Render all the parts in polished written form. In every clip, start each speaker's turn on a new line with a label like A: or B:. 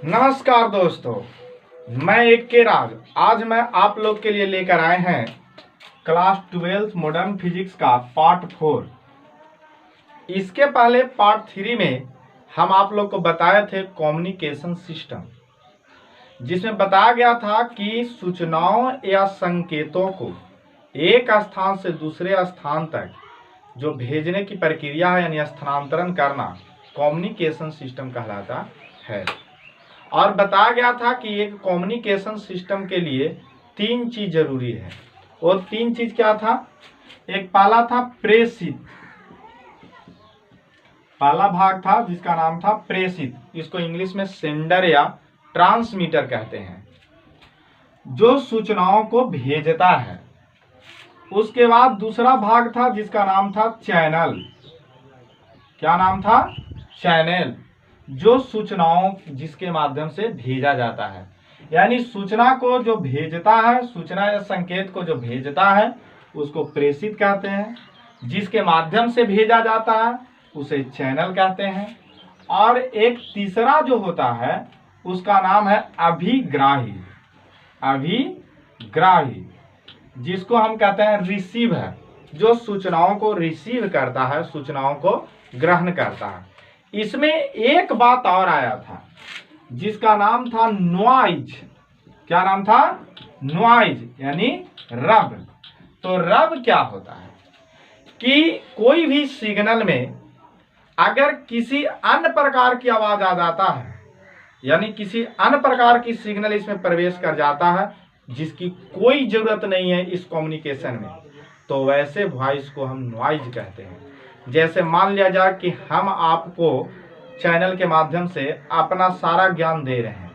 A: नमस्कार दोस्तों, मैं एक के राज। आज मैं आप लोग के लिए लेकर आए हैं क्लास 12 मॉडर्न फिजिक्स का पार्ट 4। इसके पहले पार्ट 3 में हम आप लोग को बताए थे कम्युनिकेशन सिस्टम, जिसमें बताया गया था कि सूचनाओं या संकेतों को एक स्थान से दूसरे स्थान तक जो भेजने की प्रक्रिया है यानी स्थानांतरण करना कम्युनिकेशन सिस्टम कहलाता है। और बताया गया था कि एक कम्युनिकेशन सिस्टम के लिए 3 चीज जरूरी है। और 3 चीज क्या था? एक पहला था प्रेषित, पहला भाग था जिसका नाम था प्रेषित। इसको इंग्लिश में सेंडर या ट्रांसमीटर कहते हैं, जो सूचनाओं को भेजता है। उसके बाद दूसरा भाग था जिसका नाम था चैनल। क्या नाम था? चैनल, जो सूचनाओं जिसके माध्यम से भेजा जाता है, यानी सूचना को जो भेजता है, सूचना या संकेत को जो भेजता है उसको प्रेषित कहते हैं। जिसके माध्यम से भेजा जाता है उसे चैनल कहते हैं। और एक तीसरा जो होता है उसका नाम है अभिग्राही। अभिग्राही, जिसको हम कहते हैं रिसीवर, जो सूचनाओं को रिसीव करता है, सूचनाओं को ग्रहण करता है। इसमें एक बात और आया था जिसका नाम था नॉइज। क्या नाम था? नॉइज, यानी रब। तो रब क्या होता है कि कोई भी सिग्नल में अगर किसी अन्य प्रकार की आवाज आ जाता है, यानी किसी अन्य प्रकार की सिग्नल इसमें प्रवेश कर जाता है जिसकी कोई जरूरत नहीं है इस कम्युनिकेशन में, तो वैसे वॉइस को हम नॉइज कहते हैं। जैसे मान लिया जाए कि हम आपको चैनल के माध्यम से अपना सारा ज्ञान दे रहे हैं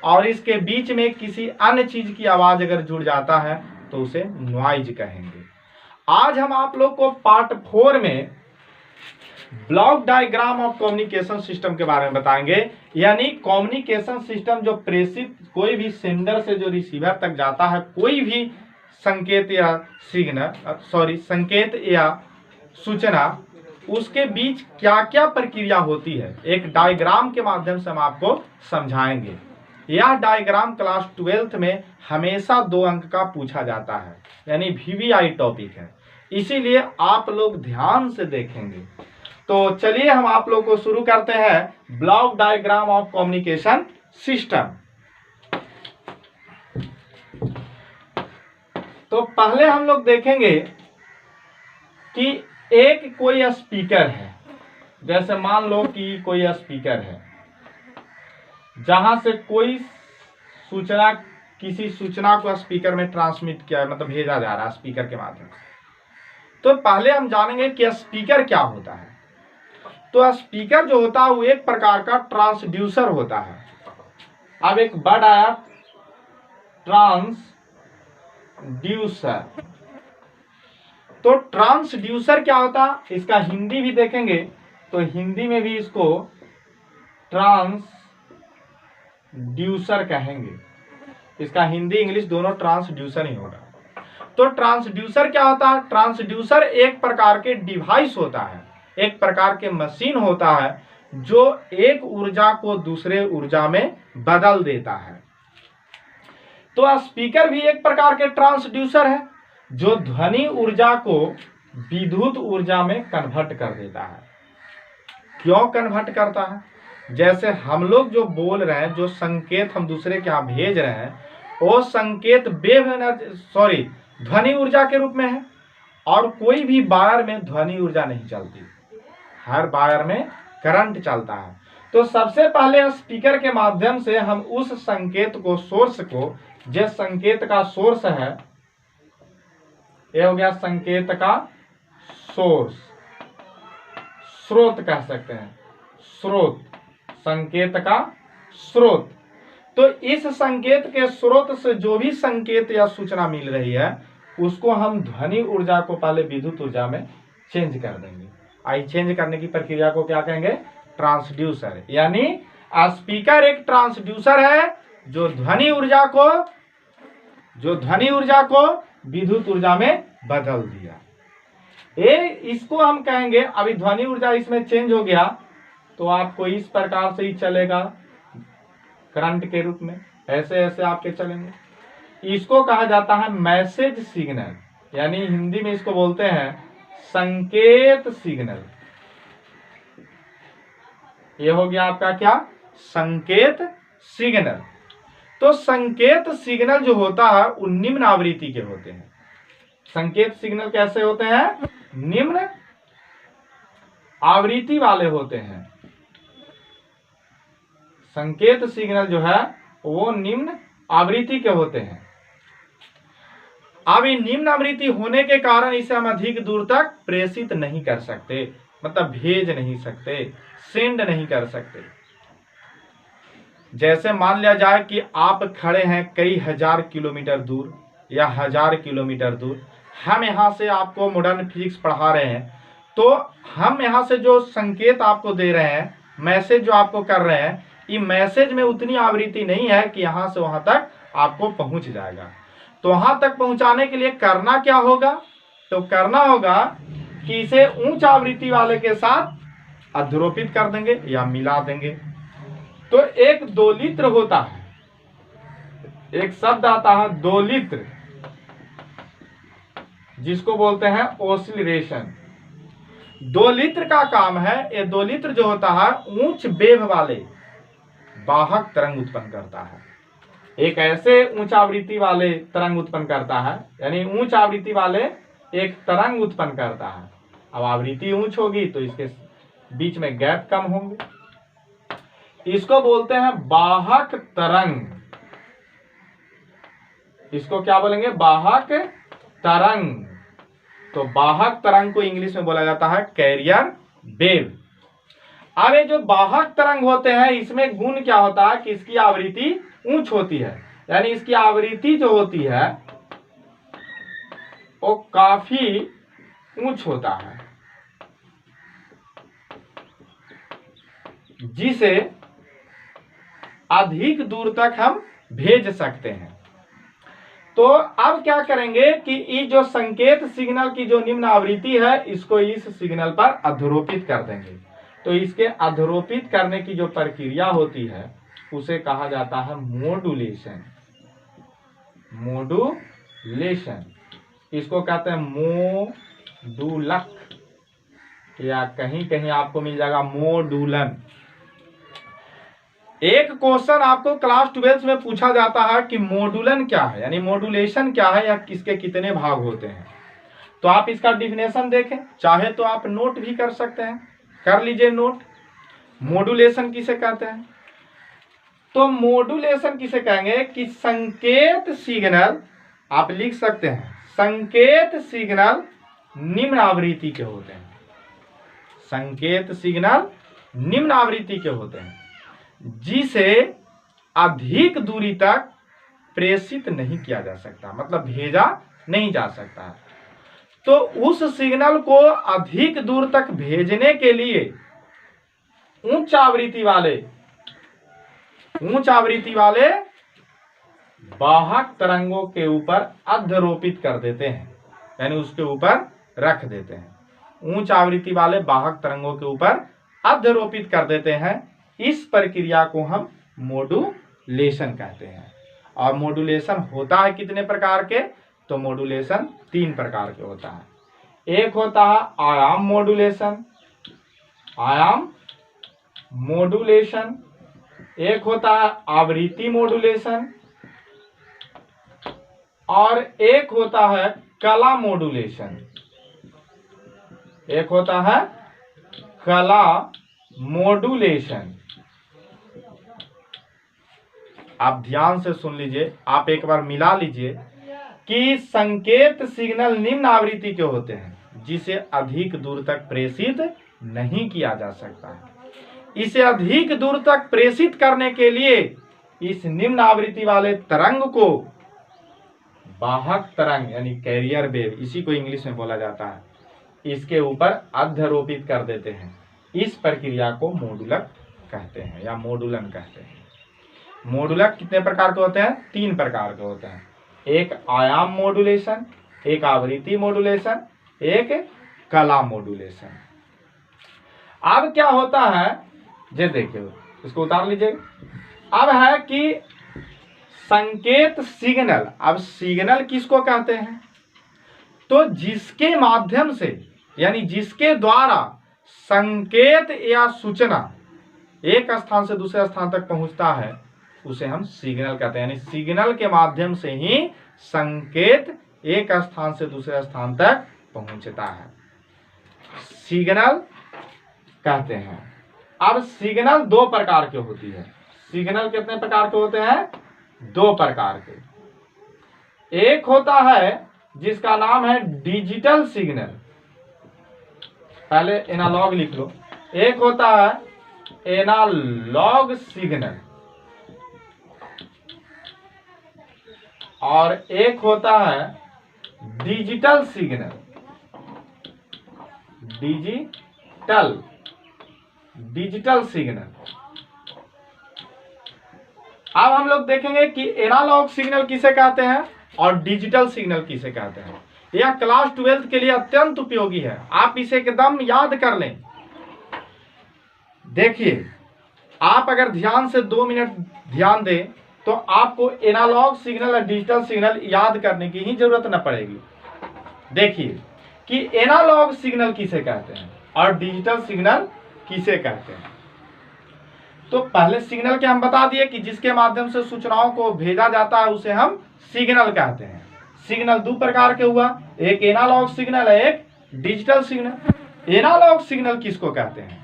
A: और इसके बीच में किसी अन्य चीज की आवाज अगर जुड़ जाता है तो उसे नॉइज कहेंगे। आज हम आप लोग को पार्ट 4 में block diagram of communication system के बारे में बताएंगे। यानी कम्युनिकेशन सिस्टम जो प्रेषित, कोई भी सेंडर से जो रिसीवर तक जाता है, कोई भी संकेत या संकेत या सूचना, उसके बीच क्या क्या प्रक्रिया होती है, एक डायग्राम के माध्यम से हम आपको समझाएंगे। यह डायग्राम क्लास 12 में हमेशा 2 अंक का पूछा जाता है, यानी वीवीआई टॉपिक है, इसीलिए आप लोग ध्यान से देखेंगे। तो चलिए हम आप लोग को शुरू करते हैं block diagram of communication system. तो पहले हम लोग देखेंगे कि एक कोई स्पीकर है। जैसे मान लो कि कोई स्पीकर है जहां से कोई सूचना, किसी सूचना को स्पीकर में ट्रांसमिट किया, मतलब भेजा जा रहा है स्पीकर के माध्यम से। तो पहले हम जानेंगे कि स्पीकर क्या होता है। तो स्पीकर जो होता है वो एक प्रकार का ट्रांसड्यूसर होता है। अब एक वर्ड आया ट्रांसड्यूसर। तो ट्रांसड्यूसर क्या होता है, इसका हिंदी भी देखेंगे तो हिंदी में भी इसको ट्रांसड्यूसर कहेंगे। इसका हिंदी इंग्लिश दोनों ट्रांसड्यूसर ही होगा। तो ट्रांसड्यूसर क्या होता है? ट्रांसड्यूसर एक प्रकार के डिवाइस होता है, एक प्रकार के मशीन होता है जो एक ऊर्जा को दूसरे ऊर्जा में बदल देता है। तो स्पीकर भी एक प्रकार के ट्रांसड्यूसर है जो ध्वनि ऊर्जा को विद्युत ऊर्जा में कन्वर्ट कर देता है। क्यों कन्वर्ट करता है? जैसे हम लोग जो बोल रहे हैं, जो संकेत हम दूसरे के यहाँ भेज रहे हैं, वो संकेत ध्वनि ऊर्जा के रूप में है। और कोई भी वायर में ध्वनि ऊर्जा नहीं चलती, हर वायर में करंट चलता है। तो सबसे पहले स्पीकर के माध्यम से हम उस संकेत को, सोर्स को, जिस संकेत का सोर्स है, ये हो गया संकेत का सोर्स, स्रोत कह सकते हैं, स्रोत, संकेत का स्रोत। तो इस संकेत के स्रोत से जो भी संकेत या सूचना मिल रही है उसको हम ध्वनि ऊर्जा को पहले विद्युत ऊर्जा में चेंज कर देंगे। आई चेंज करने की प्रक्रिया को क्या कहेंगे? ट्रांसड्यूसर। यानी स्पीकर एक ट्रांसड्यूसर है जो ध्वनि ऊर्जा को विद्युत ऊर्जा में बदल दिया। इसको हम कहेंगे, अभी ध्वनि ऊर्जा इसमें चेंज हो गया तो आपको इस प्रकार से ही चलेगा। करंट के रूप में, ऐसे ऐसे आपके चलेंगे। इसको कहा जाता है मैसेज सिग्नल, यानी हिंदी में इसको बोलते हैं संकेत सिग्नल। ये हो गया आपका क्या, संकेत सिग्नल। तो संकेत सिग्नल जो होता है वो निम्न आवृत्ति के होते हैं। संकेत सिग्नल कैसे होते हैं, निम्न आवृत्ति वाले होते हैं। संकेत सिग्नल जो है वो निम्न आवृत्ति के होते हैं। अब ये निम्न आवृत्ति होने के कारण इसे हम अधिक दूर तक प्रेषित नहीं कर सकते, मतलब भेज नहीं सकते, सेंड नहीं कर सकते। जैसे मान लिया जाए कि आप खड़े हैं कई हजार किलोमीटर दूर या 1000 किलोमीटर दूर, हम यहाँ से आपको मॉडर्न फिजिक्स पढ़ा रहे हैं, तो हम यहाँ से जो संकेत आपको दे रहे हैं, मैसेज जो आपको कर रहे हैं, ये मैसेज में उतनी आवृत्ति नहीं है कि यहाँ से वहां तक आपको पहुंच जाएगा। तो वहां तक पहुंचाने के लिए करना क्या होगा, तो करना होगा कि इसे उच्च आवृत्ति वाले के साथ अध्रुवित कर देंगे या मिला देंगे। तो एक दोलित्र होता है, एक शब्द आता है दोलित्र, जिसको बोलते हैं ओसिलेशन। दोलित्र का काम है, ये दोलित्र जो होता है उच्च वेव वाले वाहक तरंग उत्पन्न करता है। एक ऐसे उच्च आवृत्ति वाले तरंग उत्पन्न करता है, यानी उच्च आवृत्ति वाले एक तरंग उत्पन्न करता है। अब आवृत्ति उच्च होगी तो इसके बीच में गैप कम होंगे, इसको बोलते हैं वाहक तरंग। इसको क्या बोलेंगे, वाहक तरंग। तो वाहक तरंग को इंग्लिश में बोला जाता है कैरियर वेव। अब ये जो वाहक तरंग होते हैं, इसमें गुण क्या होता है कि इसकी आवृत्ति उच्च होती है, यानी इसकी आवृत्ति जो होती है वो काफी उच्च होता है, जिसे अधिक दूर तक हम भेज सकते हैं। तो अब क्या करेंगे कि ये जो संकेत सिग्नल की जो निम्न आवृत्ति है, इसको इस सिग्नल पर अध्रुवित कर देंगे। तो इसके अध्रुवित करने की जो प्रक्रिया होती है उसे कहा जाता है मॉड्यूलेशन। मॉड्यूलेशन, इसको कहते हैं मोडुलक, या कहीं कहीं आपको मिल जाएगा मोडुलन। एक क्वेश्चन आपको क्लास 12 में पूछा जाता है कि मॉड्यूलन क्या है, यानी मॉड्यूलेशन क्या है, या किसके कितने भाग होते हैं। तो आप इसका डिफिनेशन देखें, चाहे तो आप नोट भी कर सकते हैं, कर लीजिए नोट। मॉड्यूलेशन किसे कहते हैं, तो मॉड्यूलेशन किसे कहेंगे कि संकेत सिग्नल, आप लिख सकते हैं संकेत सिग्नल निम्न आवृत्ति के होते हैं। संकेत सिग्नल निम्न आवृत्ति के होते हैं, जिसे अधिक दूरी तक प्रेषित नहीं किया जा सकता, मतलब भेजा नहीं जा सकता। तो उस सिग्नल को अधिक दूर तक भेजने के लिए उच्च आवृत्ति वाले वाहक तरंगों के ऊपर अध्रुवित कर देते हैं, यानी उसके ऊपर रख देते हैं। उच्च आवृत्ति वाले वाहक तरंगों के ऊपर अध्रुवित कर देते हैं। इस प्रक्रिया को हम मॉड्यूलेशन कहते हैं। और मॉड्यूलेशन होता है कितने प्रकार के, तो मॉड्यूलेशन 3 प्रकार के होता है। एक होता है आयाम मॉड्यूलेशन, आयाम मॉड्यूलेशन। एक होता है आवृत्ति मॉड्यूलेशन, और एक होता है कला मॉड्यूलेशन। एक होता है कला मॉड्यूलेशन। आप ध्यान से सुन लीजिए, आप एक बार मिला लीजिए कि संकेत सिग्नल निम्न आवृत्ति के होते हैं, जिसे अधिक दूर तक प्रेषित नहीं किया जा सकता है। इसे अधिक दूर तक प्रेषित करने के लिए इस निम्न आवृत्ति वाले तरंग को वाहक तरंग, यानी कैरियर वेव, इसी को इंग्लिश में बोला जाता है, इसके ऊपर अध्रुवित कर देते हैं। इस प्रक्रिया को मॉड्यूलक कहते हैं या मॉड्यूलन कहते हैं। मॉड्यूलक कितने प्रकार के होते हैं, 3 प्रकार के होते हैं। एक आयाम मॉड्यूलेशन, एक आवृत्ति मॉड्यूलेशन, एक कला मॉड्यूलेशन। अब क्या होता है, ये देखिए, इसको उतार लीजिए। अब है कि संकेत सिग्नल। अब सिग्नल किसको कहते हैं? तो जिसके माध्यम से यानी जिसके द्वारा संकेत या सूचना एक स्थान से दूसरे स्थान तक पहुंचता है उसे हम सिग्नल कहते हैं। यानी सिग्नल के माध्यम से ही संकेत एक स्थान से दूसरे स्थान तक पहुंचता है, सिग्नल कहते हैं। अब सिग्नल दो प्रकार के होती है। सिग्नल कितने प्रकार के होते हैं? दो प्रकार के। एक होता है जिसका नाम है डिजिटल सिग्नल, पहले एनालॉग लिख लो। एक होता है एनालॉग सिग्नल और एक होता है डिजिटल सिग्नल। Digital signal. अब हम लोग देखेंगे कि एनालॉग सिग्नल किसे कहते हैं और डिजिटल सिग्नल किसे कहते हैं। यह क्लास 12 के लिए अत्यंत उपयोगी है, आप इसे एकदम याद कर लें। देखिए, आप अगर ध्यान से 2 मिनट ध्यान दें तो आपको एनालॉग सिग्नल और डिजिटल सिग्नल याद करने की ही जरूरत न पड़ेगी। देखिए कि एनालॉग सिग्नल किसे कहते हैं और डिजिटल सिग्नल किसे कहते हैं। तो पहले सिग्नल के हम बता दिए कि जिसके माध्यम से सूचनाओं को भेजा जाता है उसे हम सिग्नल कहते हैं। सिग्नल दो प्रकार के हुआ, एक एनालॉग सिग्नल है, एक डिजिटल सिग्नल। एनालॉग सिग्नल किसको कहते हैं?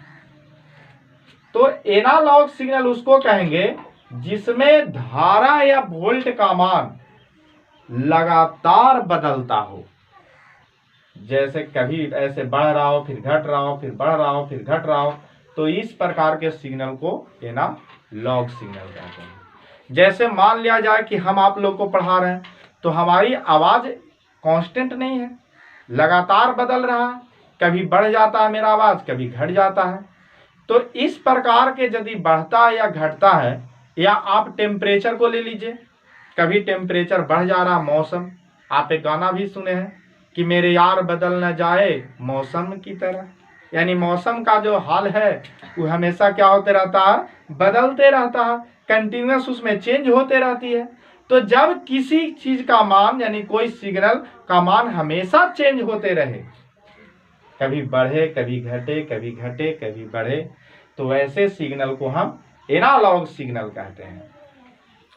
A: तो एनालॉग सिग्नल उसको कहेंगे जिसमें धारा या वोल्ट का मान लगातार बदलता हो। जैसे कभी ऐसे बढ़ रहा हो, फिर घट रहा हो, फिर बढ़ रहा हो, फिर घट रहा हो, तो इस प्रकार के सिग्नल को एनालॉग सिग्नल कहते हैं। जैसे मान लिया जाए कि हम आप लोग को पढ़ा रहे हैं तो हमारी आवाज कांस्टेंट नहीं है, लगातार बदल रहा है, कभी बढ़ जाता है मेरा आवाज, कभी घट जाता है। तो इस प्रकार के यदि बढ़ता है या घटता है, या आप टेम्परेचर को ले लीजिए, कभी टेम्परेचर बढ़ जा रहा, मौसम, आप एक गाना भी सुने हैं कि मेरे यार बदल न जाए मौसम की तरह, यानी मौसम का जो हाल है वो हमेशा क्या होते रहता है? बदलते रहता है, कंटिन्यूअस उसमें चेंज होते रहती है। तो जब किसी चीज का मान यानी कोई सिग्नल का मान हमेशा चेंज होते रहे, कभी बढ़े कभी घटे, कभी घटे कभी बढ़े, तो वैसे सिग्नल को हम एनालॉग सिग्नल कहते हैं।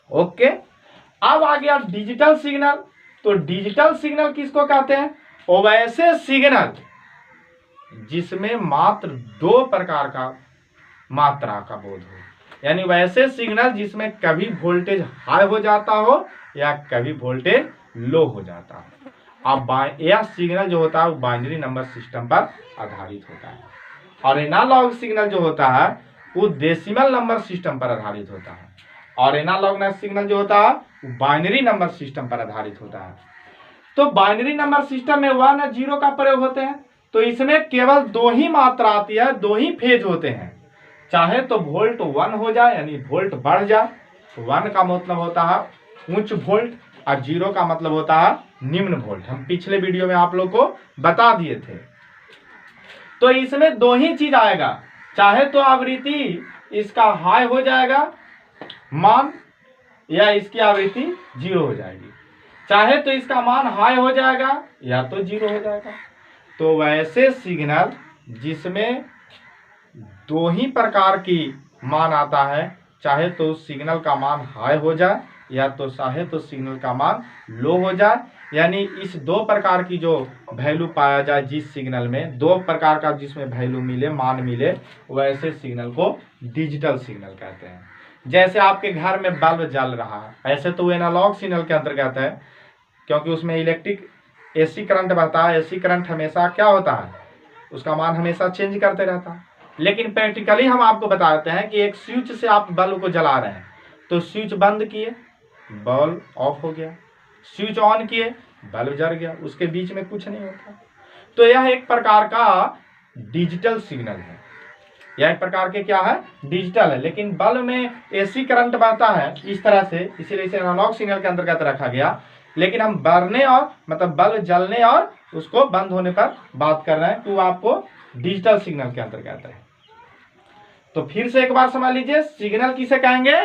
A: ओके, अब आ गया डिजिटल सिग्नल। तो डिजिटल सिग्नल किसको कहते हैं? वो वैसे सिग्नल जिसमें मात्र दो प्रकार का मात्रा का बोध हो, यानी वैसे सिग्नल जिसमें कभी वोल्टेज हाई हो जाता हो या कभी वोल्टेज लो हो जाता हो। अब यह सिग्नल जो होता है वो बाइनरी नंबर सिस्टम पर आधारित होता है, और एनालॉग सिग्नल जो होता है वो डेसिमल नंबर सिस्टम पर आधारित होता है, और एनालॉग सिग्नल जो होता है वो बाइनरी नंबर सिस्टम पर आधारित होता है। तो बाइनरी नंबर सिस्टम में 1 और 0 का प्रयोग होते हैं, तो इसमें केवल दो ही मात्रा आती है, दो ही फेज होते हैं। चाहे तो वोल्ट 1 हो जाए यानी वोल्ट बढ़ जाए, 1 का मतलब होता है उच्च वोल्ट और 0 का मतलब होता है निम्न वोल्ट। हम पिछले वीडियो में आप लोग को बता दिए थे। तो इसमें दो ही चीज आएगा, चाहे तो आवृत्ति इसका हाई हो जाएगा मान, या इसकी आवृत्ति 0 हो जाएगी। चाहे तो इसका मान हाई हो जाएगा या तो 0 हो जाएगा। तो वैसे सिग्नल जिसमें दो ही प्रकार की मान आता है, चाहे तो सिग्नल का मान हाई हो जाए या तो चाहे तो सिग्नल का मान लो हो जाए, यानी इस दो प्रकार की जो वैल्यू पाया जाए जिस सिग्नल में, दो प्रकार का जिसमें वैल्यू मिले, मान मिले, वैसे सिग्नल को डिजिटल सिग्नल कहते हैं। जैसे आपके घर में बल्ब जल रहा है, ऐसे तो वो एनालॉग सिग्नल के अंतर्गत है, क्योंकि उसमें इलेक्ट्रिक एसी करंट बहता है। एसी करंट हमेशा क्या होता है? उसका मान हमेशा चेंज करते रहता है। लेकिन प्रैक्टिकली हम आपको बताते हैं कि एक स्विच से आप बल्ब को जला रहे हैं, तो स्विच बंद किए बल्ब ऑफ हो गया, स्विच ऑन किए बल्ब जल गया, उसके बीच में कुछ नहीं होता। तो यह एक प्रकार का डिजिटल सिग्नल है, यह एक प्रकार के क्या है? डिजिटल है। लेकिन बल्ब में एसी करंट बहता है इस तरह से, इसीलिए इसे एनालॉग सिग्नल के अंतर्गत रखा गया। लेकिन हम बढ़ने और मतलब बल्ब जलने और उसको बंद होने पर बात कर रहे हैं, तो आपको डिजिटल सिग्नल के अंतर्गत है। तो फिर से एक बार समझ लीजिए, सिग्नल किसे कहेंगे?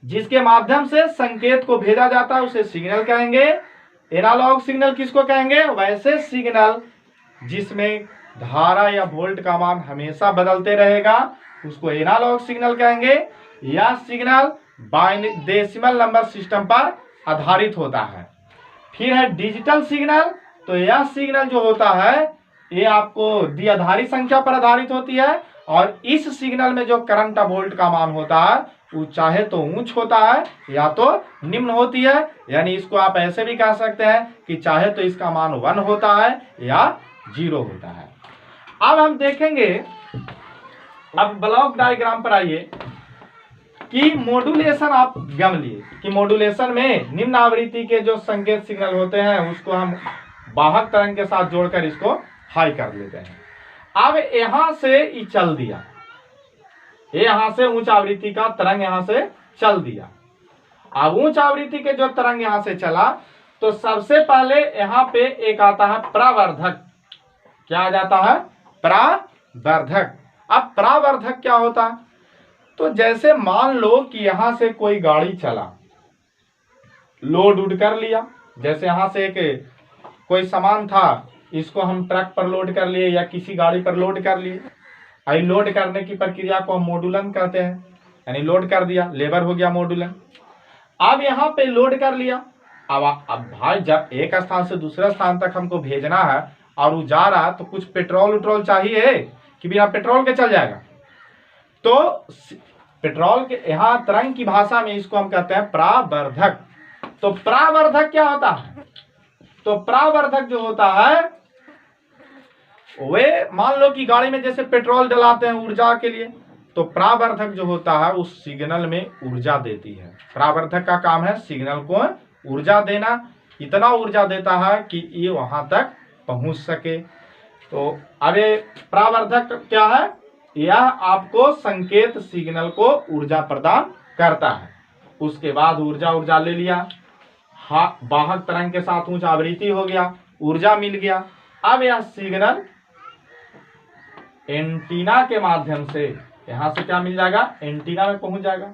A: जिसके माध्यम से संकेत को भेजा जाता है उसे सिग्नल कहेंगे। एनालॉग सिग्नल किसको कहेंगे? वैसे सिग्नल जिसमें धारा या वोल्ट का मान हमेशा बदलते रहेगा उसको एनालॉग सिग्नल कहेंगे। यह सिग्नल डेसिमल नंबर सिस्टम पर आधारित होता है। फिर है डिजिटल सिग्नल। तो यह सिग्नल जो होता है ये आपको द्विआधारी संख्या पर आधारित होती है और इस सिग्नल में जो करंट वोल्ट का मान होता है वो चाहे तो उच्च होता है या तो निम्न होती है। यानी इसको आप ऐसे भी कह सकते हैं कि चाहे तो इसका मान 1 होता है या 0 होता है। अब हम देखेंगे, अब ब्लॉक डायग्राम पर आइए कि मॉड्यूलेशन आप गम लिए कि मॉड्यूलेशन में निम्न आवृत्ति के जो संकेत सिग्नल होते हैं उसको हम वाहक तरंग के साथ जोड़कर इसको हाई कर लेते हैं। अब यहां से ये चल दिया, यहां से उच्च आवृत्ति का तरंग यहां से चल दिया। अब उच्च आवृत्ति के जो तरंग यहां से चला तो सबसे पहले यहां पे एक आता है परावर्धक। क्या आ जाता है? परावर्धक। अब परावर्धक क्या होता है? तो जैसे मान लो कि यहां से कोई गाड़ी चला, लोड उड कर लिया, जैसे यहां से एक कोई सामान था इसको हम ट्रक पर लोड कर लिए या किसी गाड़ी पर लोड कर लिए। आई लोड करने की प्रक्रिया को हम मॉड्यूलन कहते हैं, यानी लोड कर दिया, लेबर हो गया मॉड्यूलन। अब यहाँ पे लोड कर लिया। अब भाई जब एक स्थान से दूसरे स्थान तक हमको भेजना है और वो जा रहा तो कुछ पेट्रोल उट्रोल चाहिए कि बिना पेट्रोल के चल जाएगा। तो पेट्रोल के यहाँ तरंग की भाषा में इसको हम कहते हैं परावर्धक। तो परावर्धक क्या होता है? तो परावर्धक जो होता है वे मान लो कि गाड़ी में जैसे पेट्रोल डलाते हैं ऊर्जा के लिए, तो परावर्धक जो होता है उस सिग्नल में ऊर्जा देती है। परावर्धक का काम है सिग्नल को ऊर्जा देना, इतना ऊर्जा देता है कि ये वहां तक पहुंच सके। तो अब ये परावर्धक क्या है? यह आपको संकेत सिग्नल को ऊर्जा प्रदान करता है। उसके बाद ऊर्जा ले लिया, वाहक तरंग के साथ उच्च आवृत्ति हो गया, ऊर्जा मिल गया। अब यह सिग्नल एंटीना के माध्यम से यहां से क्या मिल जाएगा? एंटीना में पहुंच जाएगा।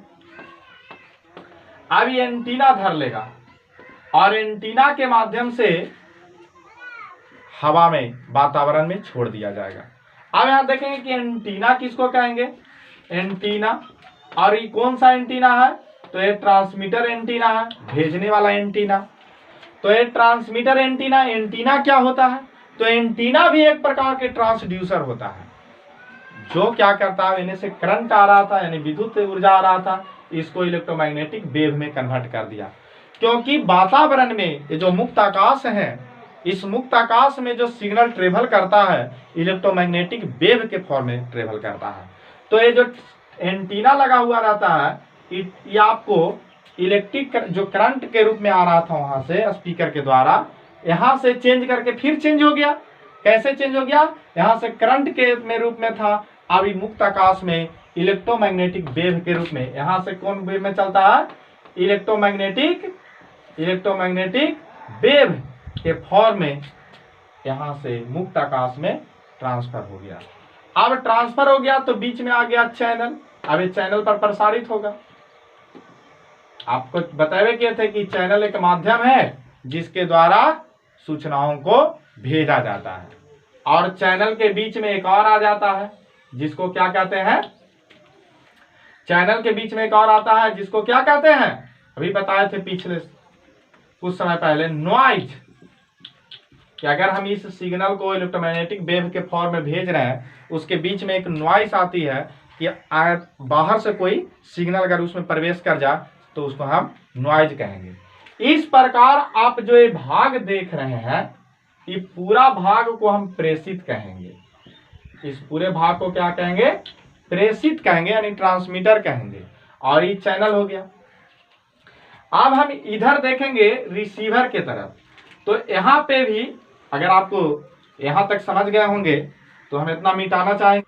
A: अब ये एंटीना धर लेगा और एंटीना के माध्यम से हवा में वातावरण में छोड़ दिया जाएगा। अब यहां देखेंगे कि एंटीना किसको कहेंगे? एंटीना। और ये कौन सा एंटीना है? तो ये ट्रांसमीटर एंटीना है, भेजने वाला एंटीना। तो ये ट्रांसमीटर एंटीना। एंटीना क्या होता है? तो एंटीना भी एक प्रकार के ट्रांसड्यूसर होता है जो क्या करता है, इन्हें से करंट आ रहा था यानी विद्युत ऊर्जा आ रहा था, इसको इलेक्ट्रोमैग्नेटिक वेव में कन्वर्ट कर दिया। क्योंकि वातावरण में ये जो मुक्त आकाश है, इस मुक्त आकाश में जो सिग्नल ट्रेवल करता है इलेक्ट्रोमैग्नेटिक वेव के फॉर्म में ट्रेवल करता है। तो ये जो एंटीना लगा हुआ रहता है ये आपको इलेक्ट्रिक जो करंट के रूप में आ रहा था वहां से स्पीकर के द्वारा, यहां से चेंज करके फिर चेंज हो गया। कैसे चेंज हो गया? यहां से करंट के में रूप में था, अब मुक्त आकाश में इलेक्ट्रोमैग्नेटिक वेव के रूप में, यहां से कौन वेव में चलता है? इलेक्ट्रोमैग्नेटिक वेव के फॉर्म में यहां से मुक्त आकाश में ट्रांसफर हो गया। अब ट्रांसफर हो गया तो बीच में आ गया चैनल। अब इस चैनल पर प्रसारित होगा। आपको बताए किए थे कि चैनल एक माध्यम है जिसके द्वारा सूचनाओं को भेजा जाता है। और चैनल के बीच में एक और आ जाता है जिसको क्या कहते हैं? चैनल के बीच में एक और आता है जिसको क्या कहते हैं? अभी बताए थे पिछले कुछ समय पहले, नॉइज। कि अगर हम इस सिग्नल को इलेक्ट्रोमैग्नेटिक वेव के फॉर्म में भेज रहे हैं उसके बीच में एक नॉइज आती है कि बाहर से कोई सिग्नल अगर उसमें प्रवेश कर जाए तो उसको हम नॉइज कहेंगे। इस प्रकार आप जो ये भाग देख रहे हैं ये पूरा भाग को हम प्रेषित कहेंगे। इस पूरे भाग को क्या कहेंगे? प्रेषित कहेंगे, यानी ट्रांसमीटर कहेंगे। और ये चैनल हो गया। अब हम इधर देखेंगे रिसीवर के तरफ। तो यहाँ पे भी अगर आपको यहाँ तक समझ गए होंगे तो हम इतना मिटाना चाहेंगे,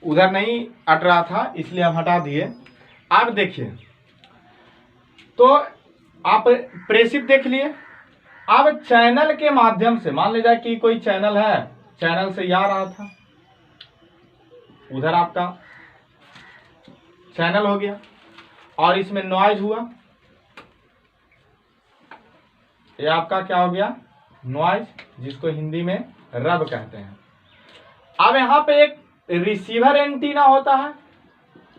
A: उधर नहीं अट रहा था इसलिए हम हटा दिए। अब देखिए, तो आप प्रेषित देख लिए। अब चैनल के माध्यम से मान लीजिए कि कोई चैनल है, चैनल से आ रहा था, उधर आपका चैनल हो गया, और इसमें नॉइज हुआ, ये आपका क्या हो गया, नॉइज, जिसको हिंदी में रब कहते हैं। अब यहाँ पे एक रिसीवर एंटीना होता है,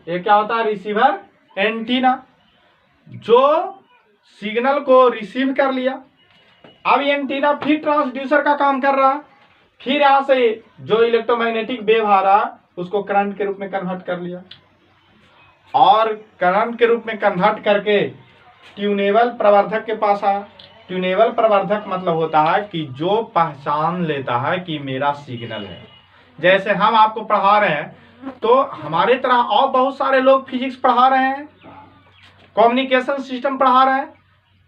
A: ये क्या होता है, रिसीवर एंटीना, जो सिग्नल को रिसीव कर लिया। अब ये एंटीना फिर ट्रांसड्यूसर का काम कर रहा है, फिर यहां से जो इलेक्ट्रोमैग्नेटिक वेव आ रहा है उसको करंट के रूप में कन्वर्ट कर लिया, और करंट के रूप में कन्वर्ट करके ट्यूनेबल प्रवर्धक के पास आया। ट्यूनेबल प्रवर्धक मतलब होता है कि जो पहचान लेता है कि मेरा सिग्नल है। जैसे हम आपको पढ़ा रहे हैं, तो हमारे तरह और बहुत सारे लोग फिजिक्स पढ़ा रहे हैं, कम्युनिकेशन सिस्टम पढ़ा रहे हैं,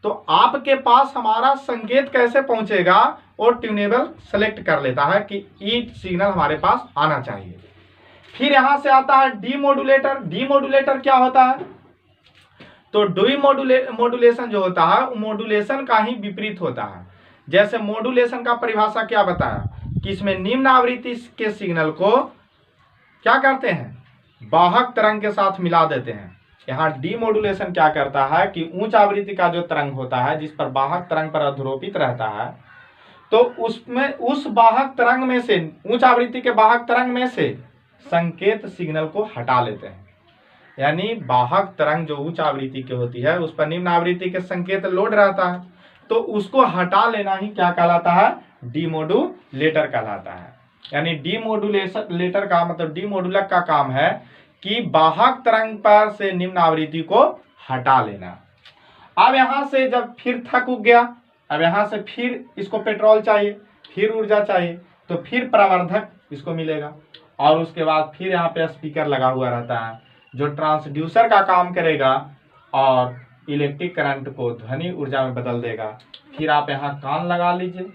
A: तो आपके पास हमारा संकेत कैसे पहुंचेगा, और ट्यूनेबल सेलेक्ट कर लेता है कि ये सिग्नल हमारे पास आना चाहिए। फिर यहां से आता है डीमोडुलेटर। डीमोडुलेटर क्या होता है, तो डीमोडुलेशन जो होता है वो मॉड्यूलेशन का ही विपरीत होता है। जैसे मॉड्यूलेशन का परिभाषा क्या बताया कि इसमें निम्न आवृत्ति के सिग्नल को क्या करते हैं, वाहक तरंग के साथ मिला देते हैं। यहाँ डीमोडुलेशन क्या करता है कि उच्च आवृत्ति का जो तरंग होता है जिस पर वाहक तरंग पर अधरोपित रहता है, तो उसमें उस वाहक तरंग में से, उच्च आवृत्ति के वाहक तरंग में से संकेत सिग्नल को हटा लेते हैं। यानी वाहक तरंग जो उच्च आवृत्ति की होती है उस पर निम्न आवृत्ति के संकेत लोड रहता है, तो उसको हटा लेना ही क्या कहलाता है, डीमोडुलेटर कहलाता है। यानी डीमोडुलेटर का मतलब, डीमोडुलक का काम है कि वाहक तरंग पर से निम्न आवृत्ति को हटा लेना। अब यहां से जब फिर थक उग गया, अब यहां से फिर इसको पेट्रोल चाहिए, फिर ऊर्जा चाहिए, तो फिर प्रवर्धक इसको मिलेगा, और उसके बाद फिर यहाँ पे स्पीकर लगा हुआ रहता है जो ट्रांसड्यूसर का काम करेगा और इलेक्ट्रिक करंट को ध्वनि ऊर्जा में बदल देगा। फिर आप यहाँ कान लगा लीजिए,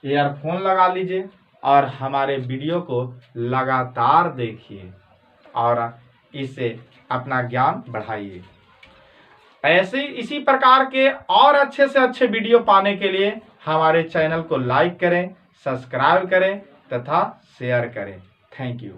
A: ईयरफोन लगा लीजिए, और हमारे वीडियो को लगातार देखिए और इससे अपना ज्ञान बढ़ाइए। ऐसे इसी प्रकार के और अच्छे से अच्छे वीडियो पाने के लिए हमारे चैनल को लाइक करें, सब्सक्राइब करें तथा शेयर करें। Thank you.